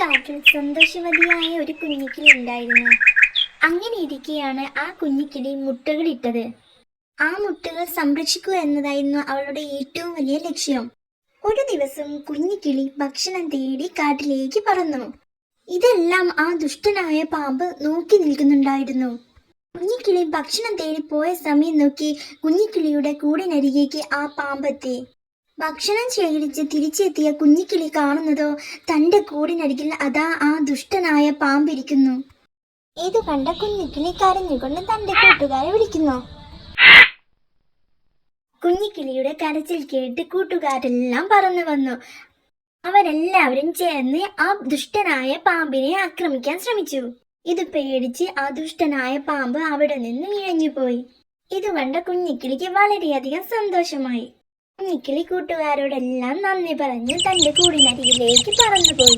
കാട്ടിൽ സന്തോഷവതിയായ ഒരു കുഞ്ഞിക്കിളി ഉണ്ടായിരുന്നു. അങ്ങനെ ഇരിക്കെയാണ് ആ കുഞ്ഞിക്കിളി മുട്ടകളിട്ടത്. ആ മുട്ടകൾ സംരക്ഷിക്കുക എന്നതായിരുന്നു അവളുടെ ഏറ്റവും വലിയ ലക്ഷ്യം. ഒരു ദിവസം കുഞ്ഞിക്കിളി ഭക്ഷണം തേടി കാട്ടിലേക്ക് പറന്നു. ഇതെല്ലാം ആ ദുഷ്ടനായ പാമ്പ് നോക്കി നിൽക്കുന്നുണ്ടായിരുന്നു. കുഞ്ഞിക്കിളി ഭക്ഷണം തേടി പോയ സമയം നോക്കി കുഞ്ഞിക്കിളിയുടെ കൂടിനരികേക്ക് ആ പാമ്പെത്തി. ഭക്ഷണം ശേഖരിച്ച് തിരിച്ചെത്തിയ കുഞ്ഞിക്കിളി കാണുന്നതോ തന്റെ കൂടിനരികിൽ അതാ ആ ദുഷ്ടനായ പാമ്പിരിക്കുന്നു. ഇത് കണ്ട കുഞ്ഞിക്കിളി കരഞ്ഞുകൊണ്ട് തന്റെ കൂട്ടുകാരെ വിളിക്കുന്നു. കുഞ്ഞിക്കിളിയുടെ കരച്ചിൽ കേട്ട് കൂട്ടുകാരെല്ലാം പറന്നു വന്നു. അവരെല്ലാവരും ചേർന്ന് ആ ദുഷ്ടനായ പാമ്പിനെ ആക്രമിക്കാൻ ശ്രമിച്ചു. ഇത് പേടിച്ച് ആ ദുഷ്ടനായ പാമ്പ് അവിടെ നിന്ന് ഇഴഞ്ഞുപോയി. ഇത് കണ്ട കുഞ്ഞിക്കിളിക്ക് വളരെയധികം സന്തോഷമായി. കുഞ്ഞിക്കിളി കൂട്ടുകാരോടെല്ലാം നന്ദി പറഞ്ഞ് തന്റെ കൂടിനരികിലേക്ക് പറന്നുപോയി.